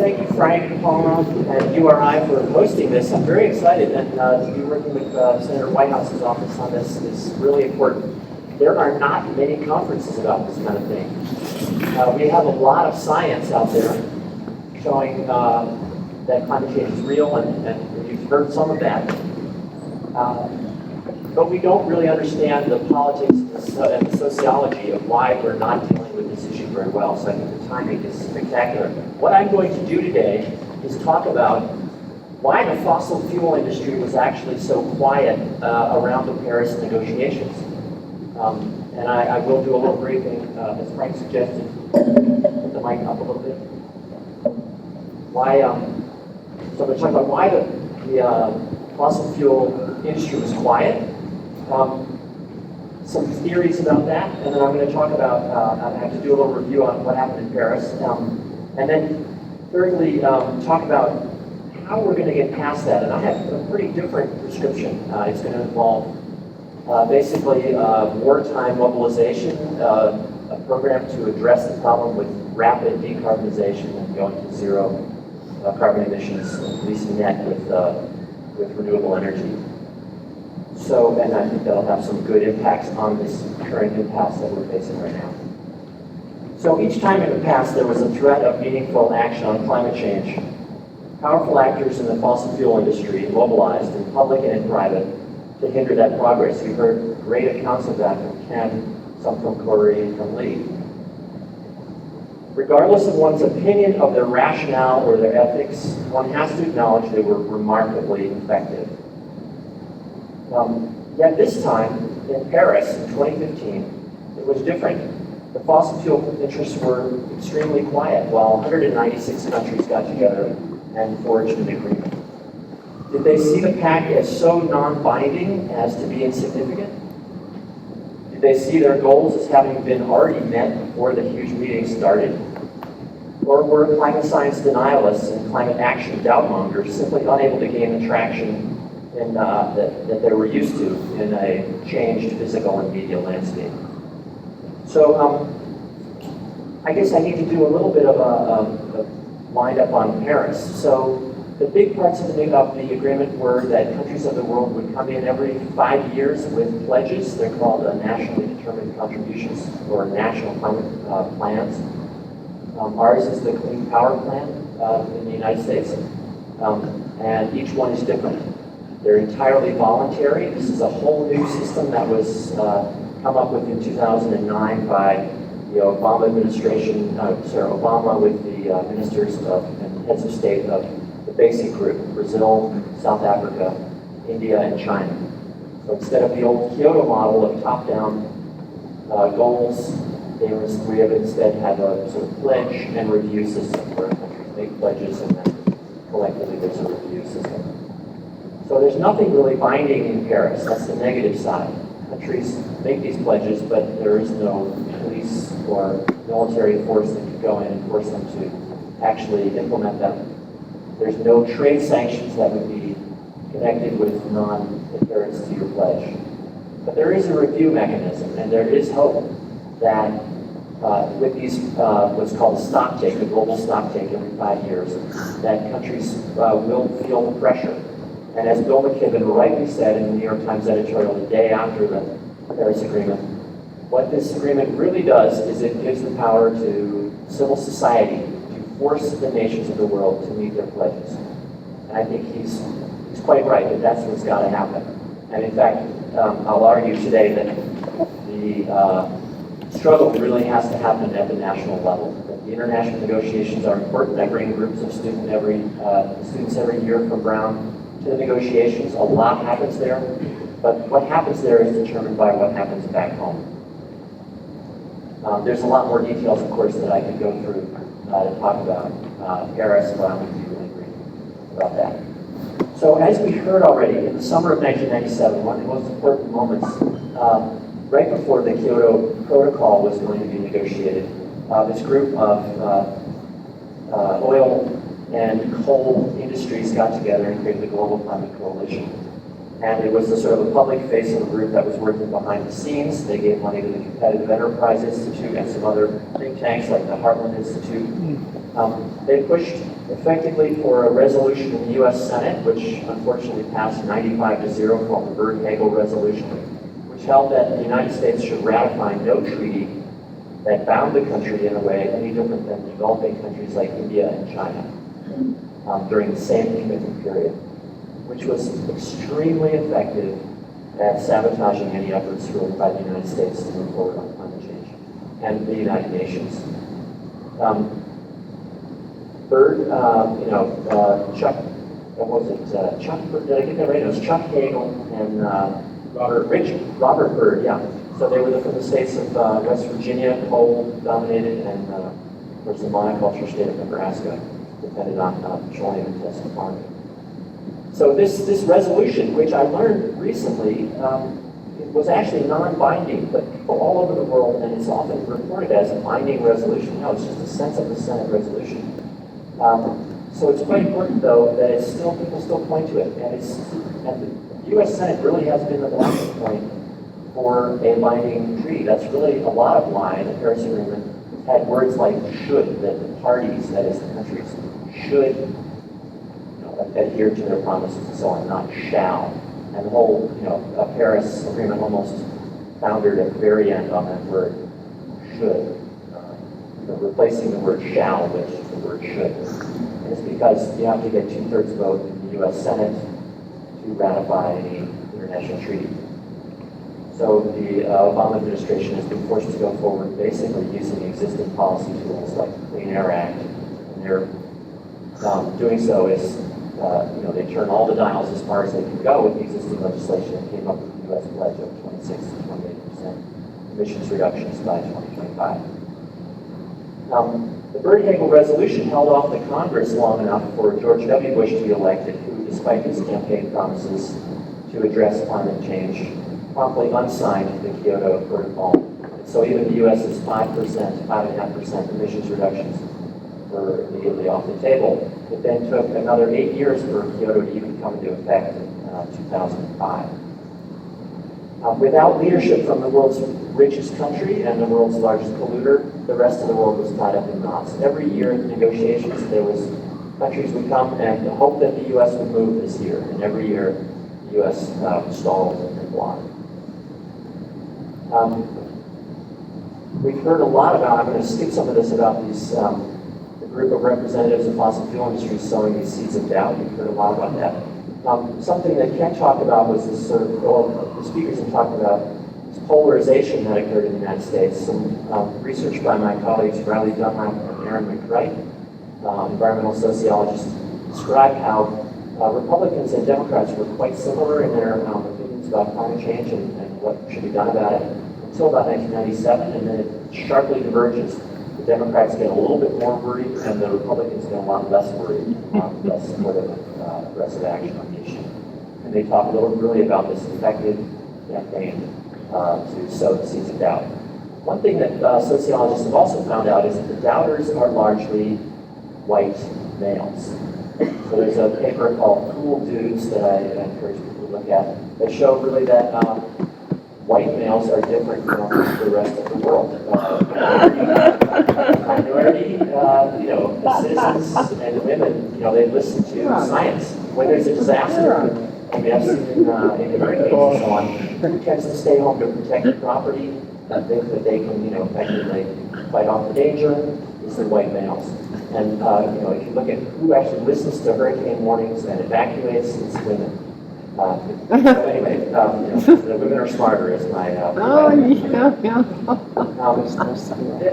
thank you, Frank, Paula, and URI for hosting this. I'm very excited, and to be working with Senator Whitehouse's office on this is really important. There are not many conferences about this kind of thing. We have a lot of science out there showing that climate change is real, and you've heard some of that. But we don't really understand the politics and the sociology of why we're not dealing with this issue very well. So I think the timing is spectacular. What I'm going to do today is talk about why the fossil fuel industry was actually so quiet around the Paris negotiations. And I will do a little briefing, as Frank suggested. Put the mic up a little bit. Why? So I'm going to talk about why the fossil fuel industry was quiet. Some theories about that, and then I'm going to talk about, I have to do a little review on what happened in Paris, and then thirdly, talk about how we're going to get past that. And I have a pretty different prescription. It's going to involve basically wartime mobilization, a program to address the problem with rapid decarbonization and going to zero carbon emissions, at least net with renewable energy. So, and I think that'll have some good impacts on this current impasse that we're facing right now. So each time in the past there was a threat of meaningful action on climate change, powerful actors in the fossil fuel industry mobilized in public and in private to hinder that progress. You've heard great accounts of that from Ken, some from Corey, and from Lee. Regardless of one's opinion of their rationale or their ethics, one has to acknowledge they were remarkably effective. Yet this time, in Paris in 2015, it was different. The fossil fuel interests were extremely quiet while 196 countries got together and forged an agreement. Did they see the pact as so non-binding as to be insignificant? Did they see their goals as having been already met before the huge meeting started? Or were climate science denialists and climate action doubtmongers simply unable to gain the traction that they were used to in a changed physical and media landscape? So I guess I need to do a little bit of a wind-up on Paris. So the big parts of the agreement were that countries of the world would come in every 5 years with pledges. They're called nationally determined contributions or national climate plans. Ours is the Clean Power Plan in the United States, and each one is different. They're entirely voluntary. This is a whole new system that was come up with in 2009 by the Obama administration, Obama with the ministers and heads of state of the BASIC group, Brazil, South Africa, India, and China. So instead of the old Kyoto model of top-down goals, we have instead had a sort of pledge and review system where countries make pledges and then collectively there's a review system. So there's nothing really binding in Paris. That's the negative side. Countries make these pledges, but there is no police or military force that could go in and force them to actually implement them. There's no trade sanctions that would be connected with non-adherence to your pledge. But there is a review mechanism, and there is hope that with these, what's called a stock take, a global stock take every 5 years, that countries will feel the pressure. And as Bill McKibben rightly said in the New York Times editorial the day after the Paris Agreement, what this agreement really does is it gives the power to civil society to force the nations of the world to meet their pledges. And I think he's quite right that that's what's got to happen. And in fact, I'll argue today that the struggle really has to happen at the national level. That the international negotiations are important. I bring groups of students every year from Brown to the negotiations. A lot happens there, but what happens there is determined by what happens back home. There's a lot more details, of course, that I could go through to talk about Paris, but I'm going to be really brief about that. So as we heard already, in the summer of 1997, one of the most important moments, right before the Kyoto Protocol was going to be negotiated, this group of oil and coal industries got together and created the Global Climate Coalition. And it was a sort of a public-facing group that was working behind the scenes. They gave money to the Competitive Enterprise Institute and some other think tanks like the Heartland Institute. They pushed effectively for a resolution in the U.S. Senate, which unfortunately passed 95-0, called the Byrd-Hagel Resolution, which held that the United States should ratify no treaty that bound the country in a way any different than developing countries like India and China during the same commitment period, which was extremely effective at sabotaging any efforts really by the United States to move forward on climate change and the United Nations. Byrd, Chuck, what was it? Chuck, did I get that right? It was Chuck Hagel and Robert Byrd, yeah. So they were from the states of West Virginia, coal-dominated, and of course the monoculture state of Nebraska depended on petroleum-intensive farming. So this resolution, which I learned recently, it was actually non-binding, but people all over the world, and it's often reported as a binding resolution. No, it's just a sense of the Senate resolution. So it's quite important, though, that it's still people still point to it, and the U.S. Senate really has been the launching point for a binding treaty. That's really a lot of why the Paris Agreement had words like should, that the parties, that is the countries, should adhere to their promises and so on, not shall. And the whole, Paris Agreement almost foundered at the very end on that word should, replacing the word shall with the word should. And it's because you have to get 2/3 vote in the U.S. Senate to ratify any international treaty. So the Obama administration has been forced to go forward basically using existing policy tools like the Clean Air Act, and they're doing so is, they turn all the dials as far as they can go with the existing legislation and came up with the U.S. pledge of 26 to 28% emissions reductions by 2025. The Byrd-Hagel resolution held off the Congress long enough for George W. Bush to be elected, who, despite his campaign promises to address climate change, promptly unsigned the Kyoto Protocol. And so even the U.S.'s 5.5% emissions reductions were immediately off the table. It then took another 8 years for Kyoto to even come into effect in 2005. Without leadership from the world's richest country and the world's largest polluter, the rest of the world was tied up in knots. Every year in negotiations, there was countries would come and hope that the U.S. would move this year, and every year the U.S. stalled and blocked. We've heard a lot about, I'm going to skip some of this about these, the group of representatives of fossil fuel industries sowing these seeds of doubt. We've heard a lot about that. Something that Ken talked about was this sort of, the speakers have talked about this polarization that occurred in the United States. Some research by my colleagues Riley Dunlap and Aaron McWright, environmental sociologists, described how Republicans and Democrats were quite similar in their opinions about climate change and what should be done about it until about 1997, and then it sharply diverges. The Democrats get a little bit more worried, and the Republicans get a lot less worried, less supportive of aggressive action on the issue. And they talk a little really about this effective campaign to sow the seeds of doubt. One thing that sociologists have also found out is that the doubters are largely white males. So there's a paper called Cool Dudes that I encourage people to look at that show really that white males are different from the rest of the world. Minority, citizens and women, they listen to science. When there's a disaster, and we have seen in hurricanes and so on, who tends to stay home to protect the property and think that they can, effectively fight off the danger is the white males. And, if you look at who actually listens to hurricane warnings and evacuates, it's women. So anyway, the women are smarter, is my at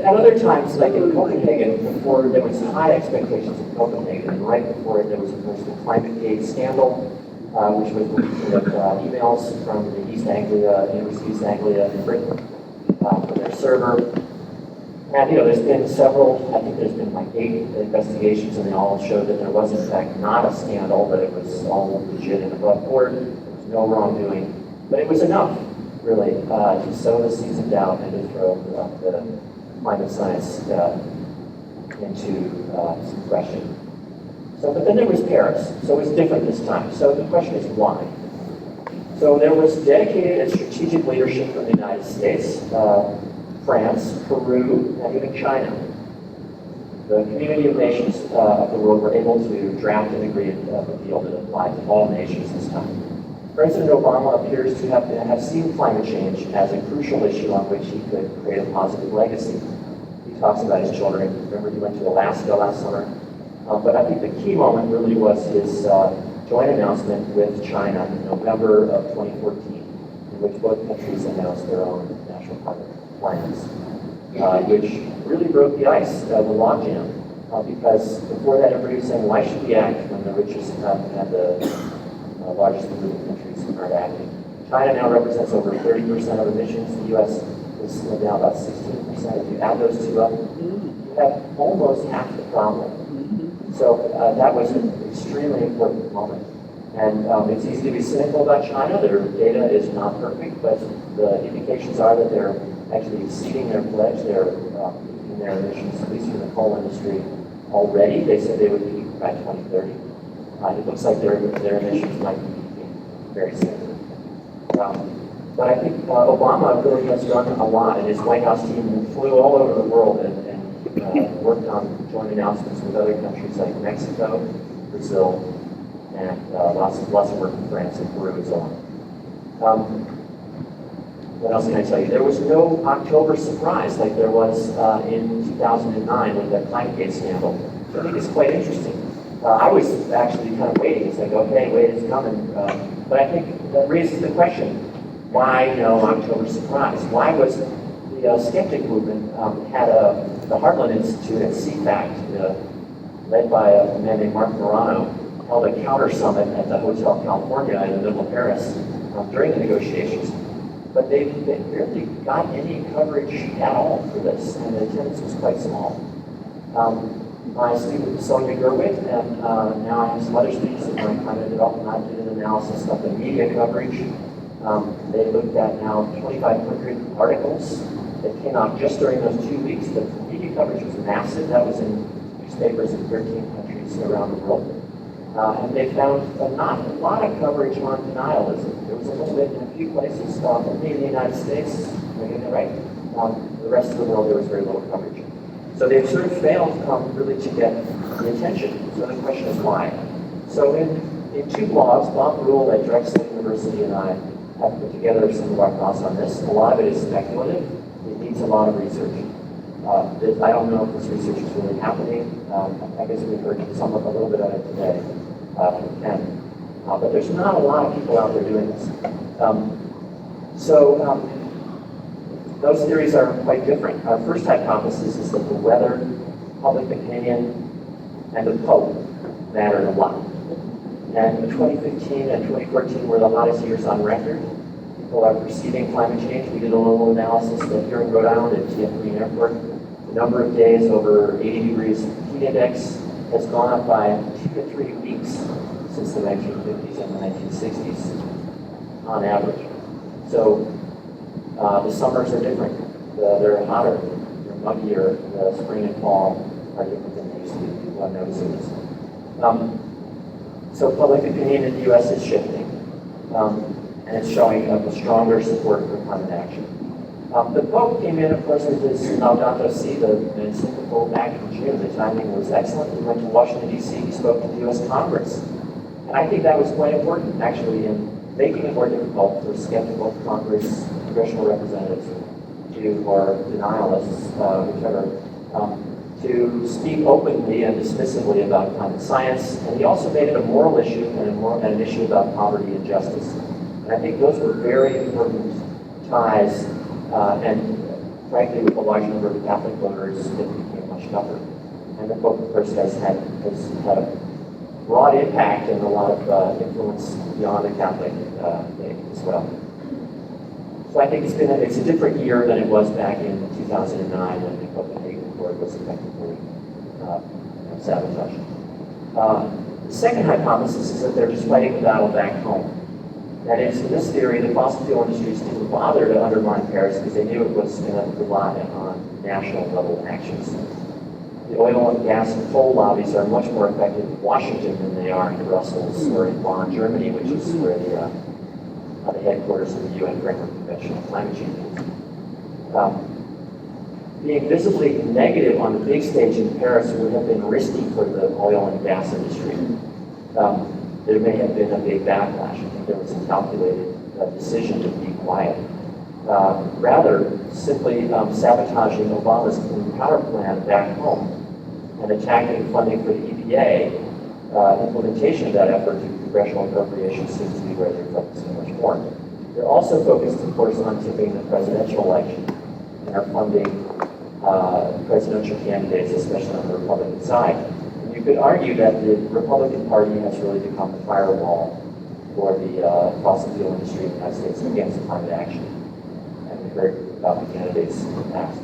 other times, like in Copenhagen, before there was high expectations in Copenhagen, and right before it, there was, of course, the ClimateGate scandal, which was emails from the University of East Anglia in Britain, from their server. And there's been several, I think there's been like 8 investigations, and they all showed that there was in fact not a scandal, but it was all legit and above board. There was no wrongdoing, but it was enough, really, to sow the seeds of doubt and to throw the climate science into some question. So, but then there was Paris, so it was different this time. So the question is why? So there was dedicated and strategic leadership from the United States, France, Peru, and even China. the community of nations of the world were able to draft and agree a deal that applied to all nations this time. President Obama appears to have seen climate change as a crucial issue on which he could create a positive legacy. He talks about his children. Remember, he went to Alaska last summer. But I think the key moment really was his joint announcement with China in November of 2014, in which both countries announced their own national climate plans, which really broke the ice, the logjam, because before that everybody was saying, why should we act when the richest and the largest polluting countries aren't acting? China now represents over 30% of emissions. The U.S. is now about 16%. If you add those two up, you have almost half the problem. So that was an extremely important moment. And it's easy to be cynical about China. Their data is not perfect, but the indications are that they're actually exceeding their pledge. They're reducing their emissions, at least from the coal industry, already. They said they would peak by 2030. It looks like their emissions might be peaking very soon. But I think Obama really has done a lot, and his White House team flew all over the world and worked on joint announcements with other countries like Mexico, Brazil, and lots of work in France and Peru and so on. What else can I tell you? There was no October surprise like there was in 2009 with the ClimateGate scandal. So I think it's quite interesting. I was actually kind of waiting. It's like, okay, wait, it's coming. But I think that raises the question, why no October surprise? Why was the skeptic movement had the Heartland Institute at CFACT, led by a man named Mark Morano, held a counter summit at the Hotel California in the middle of Paris during the negotiations. But they barely got any coverage at all for this, and the attendance was quite small. I speak with Sonia Gerwig, and now I have some other students in my climate development. I did an analysis of the media coverage. They looked at now 2,500 articles that came out just during those 2 weeks. The media coverage was massive. That was in newspapers in 13 countries around the world. And they found not a lot of coverage on denialism. There was a little bit in a few places, only in the United States, am I getting that right? The rest of the world, there was very little coverage. So they've sort of failed really to get the attention. So the question is why? So in 2 blogs, Bob Rule at Drexel University and I have put together some of our thoughts on this. A lot of it is speculative. It needs a lot of research. I don't know if this research is really happening. I guess we've heard a little bit of it today from Ken. But there's not a lot of people out there doing this. Those theories are quite different. Our first hypothesis is that the weather, public opinion, and the Pope mattered a lot. And 2015 and 2014 were the hottest years on record. People are perceiving climate change. We did a little analysis that here in Rhode Island at TF Green Airport, the number of days over 80 degrees heat index has gone up by 2 to 3 weeks since the 1950s and the 1960s on average. So the summers are different. They're hotter, they're muggier. The spring and fall are different than they used to be. People are noticing this. So public opinion in the U.S. is shifting, and it's showing a stronger support for climate action. The Pope came in, of course, with his Laudato Si, the encyclical back in June. The timing was excellent. He went to Washington, D.C. He spoke to the U.S. Congress. And I think that was quite important, actually, in making it more difficult for skeptical Congress, congressional representatives, or denialists, whichever, to speak openly and dismissively about climate science. And he also made it a moral issue and an issue about poverty and justice. And I think those were very important ties, and frankly, with a large number of Catholic voters, it became much tougher. And the Pope, of course, has had a broad impact and a lot of influence beyond the Catholic faith as well. So I think it's a different year than it was back in 2009 when the Copenhagen Accord was effectively sabotaged. The second hypothesis is that they're just fighting the battle back home. That is, in this theory, the fossil fuel industries didn't bother to undermine Paris because they knew it was going to rely on national level actions. The oil and gas and coal lobbies are much more effective in Washington than they are in Brussels or in Bonn, Germany, which is where the headquarters of the UN Framework Convention on Climate Change is. being visibly negative on the big stage in Paris would have been risky for the oil and gas industry. There may have been a big backlash. I think there was a calculated decision to be quiet. Rather, simply sabotaging Obama's Clean Power Plan back home and attacking funding for the EPA, implementation of that effort through congressional appropriations seems to be where they're focusing much more. They're also focused, of course, on tipping the presidential election and are funding presidential candidates, especially on the Republican side. And you could argue that the Republican Party has really become the firewall for the fossil fuel industry in the United States against climate action. And we've heard about the candidates in the past.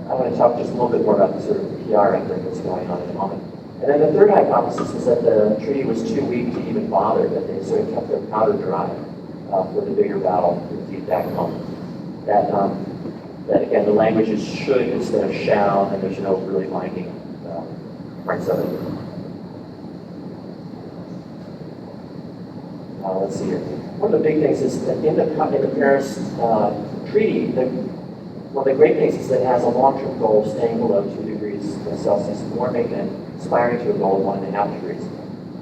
I want to talk just a little bit more about the sort of PR effort that's going on at the moment. And then the third hypothesis is that the treaty was too weak to even bother, that they sort of kept their powder dry for the bigger battle deep back home. That again, the language is should instead of shall, and there's no really binding parts of it. Let's see here. One of the big things is that in the Paris Treaty, one of the great things is that it has a long-term goal of staying below 2 degrees Celsius warming and aspiring to a goal of 1.5 degrees.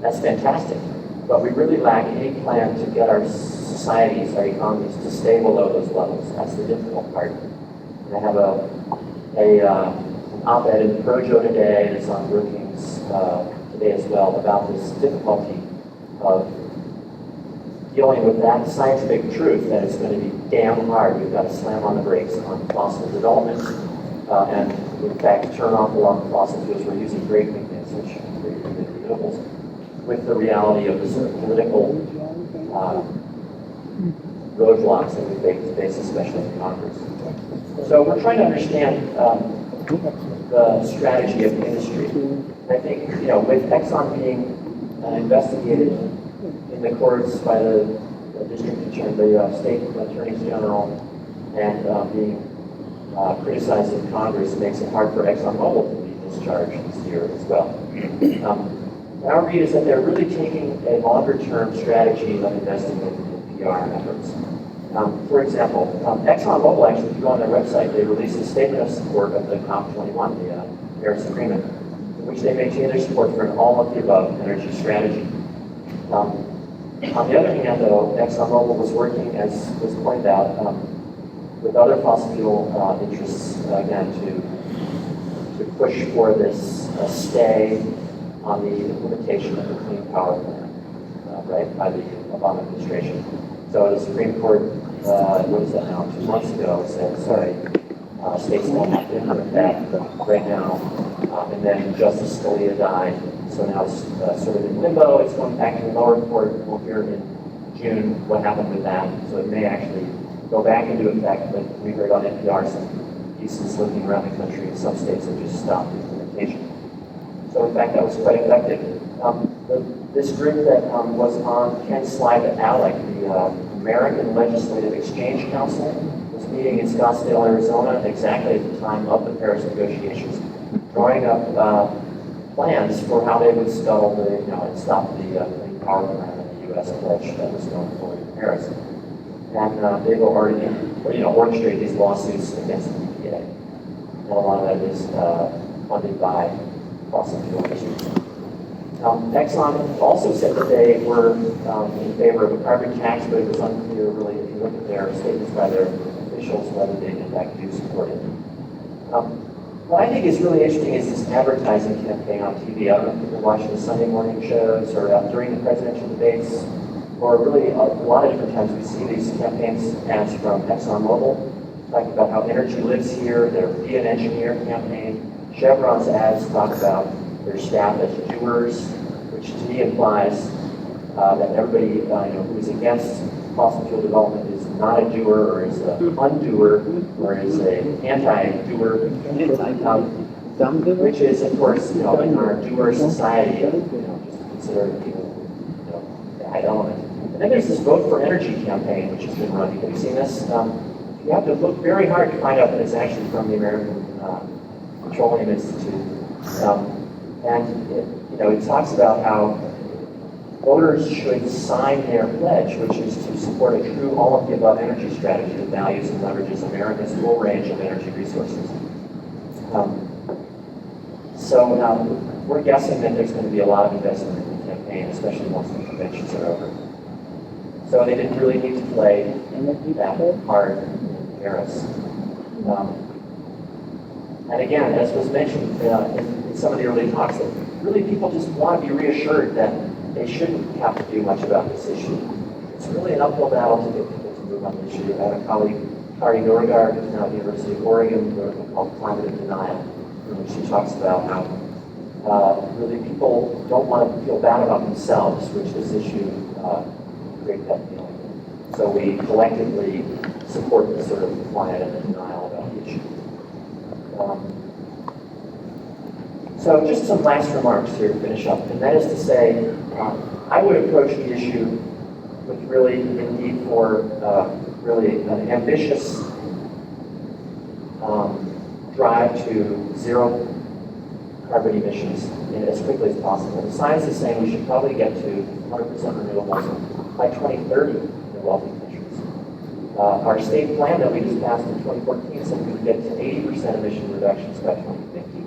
That's fantastic, but we really lack any plan to get our societies, our economies, to stay below those levels. That's the difficult part. And I have an op-ed in Projo today, and it's on Brookings today as well, about this difficulty of dealing with that scientific truth that it's going to be damn hard. We've got to slam on the brakes on fossil development and, in fact, turn off a lot of fossil fuels we're using great maintenance, which are renewables, with the reality of the sort of political roadblocks that we face, especially in Congress. So we're trying to understand the strategy of the industry. And I think, with Exxon being investigated in the courts by the district attorney, the state attorneys general, and being criticized in Congress, makes it hard for ExxonMobil to be discharged this year as well. Our read is that they're really taking a longer-term strategy of investing in PR efforts. For example, ExxonMobil, actually, if you go on their website, they released a statement of support of the COP21, the Paris Agreement, in which they maintain their support for an all-of-the-above energy strategy. On the other hand, though, ExxonMobil was working, as was pointed out, with other fossil fuel interests, again, to push for this stay on the implementation of the Clean Power Plan, right, by the Obama administration. So the Supreme Court, what is that now, 2 months ago, said, sorry, states don't have to implement that right now. And then Justice Scalia died. So now it's sort of in limbo. It's going back to the lower court. We'll hear in June what happened with that. So it may actually go back into effect, but we heard on NPR some pieces looking around the country, and some states have just stopped implementation. So in fact, that was quite effective. This group that was on Ken's slide at ALEC, the American Legislative Exchange Council, was meeting in Scottsdale, Arizona, exactly at the time of the Paris negotiations, drawing up plans for how they would scuttle the, and stop the Clean Power Plan and the U.S. pledge that was going forward in Paris. And they've already, orchestrated these lawsuits against the EPA. And a lot of that is funded by fossil fuel industries. Exxon also said that they were in favor of a carbon tax, but it was unclear, really, if you look at their statements by their officials, whether they in fact do support it. What I think is really interesting is this advertising campaign on TV. I don't know if people watch the Sunday morning shows or during the presidential debates, or really a lot of different times we see these campaigns ads from ExxonMobil talking about how energy lives here, their Be an Engineer campaign. Chevron's ads talk about their staff as doers, which to me implies that everybody who is against fossil fuel development is not a doer, or is an undoer, or is an anti-doer, which is, of course, in our doer society, just consider people, bad element. And then there's this Vote for Energy campaign, which has been running. Have you seen this? You have to look very hard to find out that it's actually from the American Petroleum Institute. And it talks about how voters should sign their pledge, which is to support a true all-of-the-above energy strategy that values and leverages America's full range of energy resources. So we're guessing that there's going to be a lot of investment in the campaign, especially once the conventions are over. So they didn't really need to play that hard in Paris. And again, as was mentioned in some of the early talks, that really people just want to be reassured that they shouldn't have to do much about this issue. It's really an uphill battle to get people to move on the issue. I have a colleague, Kari Norgaard, who's now at the University of Oregon, wrote a book called Climate of Denial, in which she talks about how really people don't want to feel bad about themselves, which this issue create that feeling. So we collectively support the sort of quiet and the denial about the issue. So just some last remarks here to finish up, and that is to say, I would approach the issue with really the need for really an ambitious drive to zero carbon emissions as quickly as possible. The science is saying we should probably get to 100% renewables by 2030 in the wealthy countries. Our state plan that we just passed in 2014 said we would get to 80% emission reductions by 2050.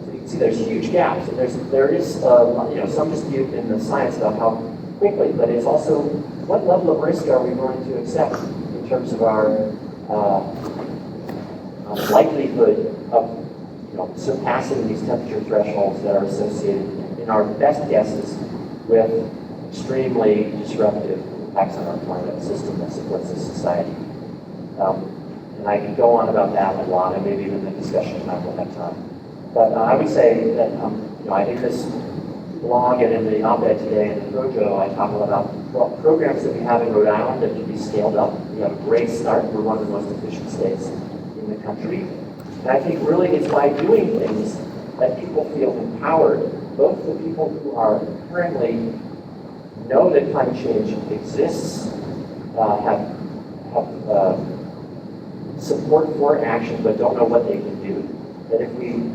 So you can see there's huge gaps, and there is some dispute in the science about how quickly, but it's also what level of risk are we willing to accept in terms of our likelihood of surpassing these temperature thresholds that are associated, in our best guesses, with extremely disruptive impacts on our climate system that supports this society. And I could go on about that a lot, and maybe even the discussion tonight will have time. But I would say that I think this blog and in the op-ed today in the Projo, I talk about programs that we have in Rhode Island that can be scaled up. We have a great start. We're one of the most efficient states in the country. And I think really it's by doing things that people feel empowered, both the people who are currently know that climate change exists, have support for action, but don't know what they can do. That if we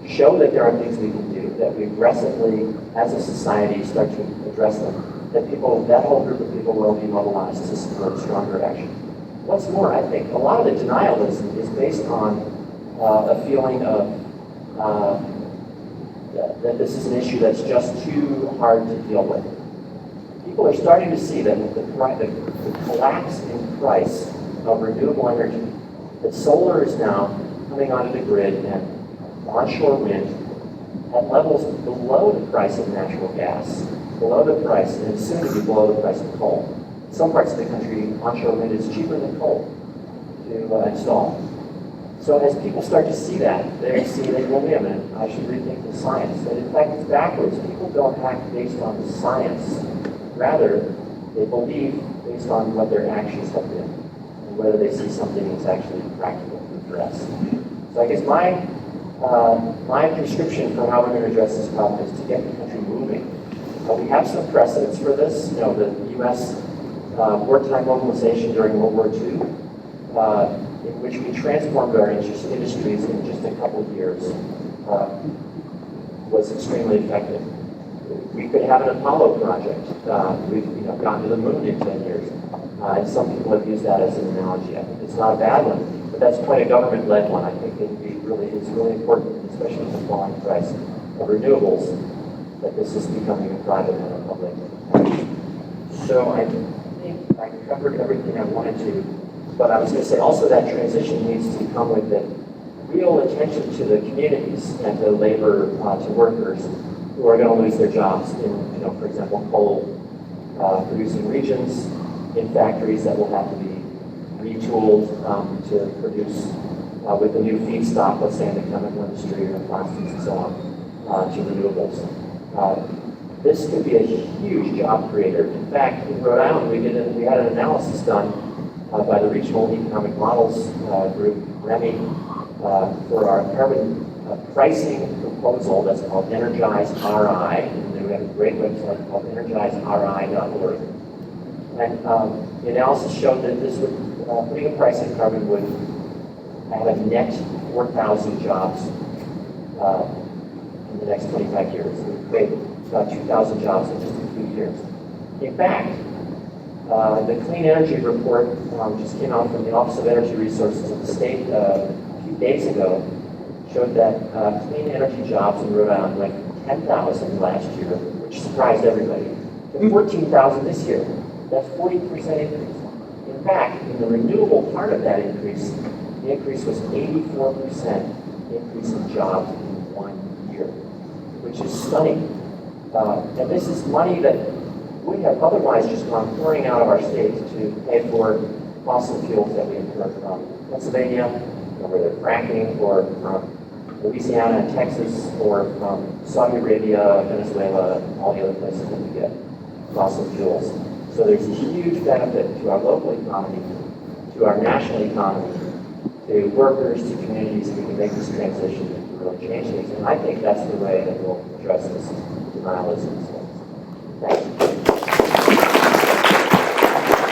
show that there are things we can do, that we aggressively, as a society, start to address them, that whole group of people will be mobilized to support stronger action. What's more, I think a lot of the denialism is based on a feeling of that this is an issue that's just too hard to deal with. People are starting to see that with the collapse in price of renewable energy, that solar is now coming onto the grid and onshore wind at levels below the price of natural gas, below the price, and soon to be below the price of coal. In some parts of the country, onshore wind is cheaper than coal to install. So as people start to see that, they see that, well, wait a minute, I should rethink the science. That in fact it's backwards. People don't act based on the science. Rather, they believe based on what their actions have been and whether they see something that's actually practical to address. So I guess my prescription for how we're going to address this problem is to get the country moving. We have some precedents for this. The U.S. Wartime mobilization during World War II, in which we transformed our industries in just a couple of years, was extremely effective. We could have an Apollo project. We've gotten to the moon in 10 years. And some people have used that as an analogy. I think it's not a bad one, but that's quite a government-led one. I think it's really important, especially with the falling price of renewables, that this is becoming a private and a public. So I think I covered everything I wanted to, but I was going to say also that transition needs to come with the real attention to the communities and to labor, to workers who are going to lose their jobs in, for example, coal producing regions, in factories that will have to be retooled to produce with the new feedstock, let's say in the chemical industry or plastics and so on, to renewables. This could be a huge job creator. In fact, in Rhode Island, we had an analysis done by the Regional Economic Models Group, REMI, for our carbon pricing proposal that's called Energize RI. And then we have a great website called energizeri.org. And the analysis showed that this would, putting a price on carbon would have a net 4,000 jobs in the next 25 years. It would create about 2,000 jobs in just a few years. In fact, the Clean Energy Report just came out from the Office of Energy Resources of the state a few days ago, showed that clean energy jobs in Rhode Island went from 10,000 last year, which surprised everybody, to 14,000 this year. That's 40% increase. In fact, in the renewable part of that increase, the increase was 84% increase in jobs in 1 year, which is stunning. And this is money that would have otherwise just gone pouring out of our state to pay for fossil fuels that we import from Pennsylvania, where they're fracking, or from Louisiana and Texas, or from Saudi Arabia, Venezuela, and all the other places that we get fossil fuels. So there's a huge benefit to our local economy, to our national economy, to workers, to communities, and we can make this transition and really change things. And I think that's the way that we'll address this denialism. Thanks.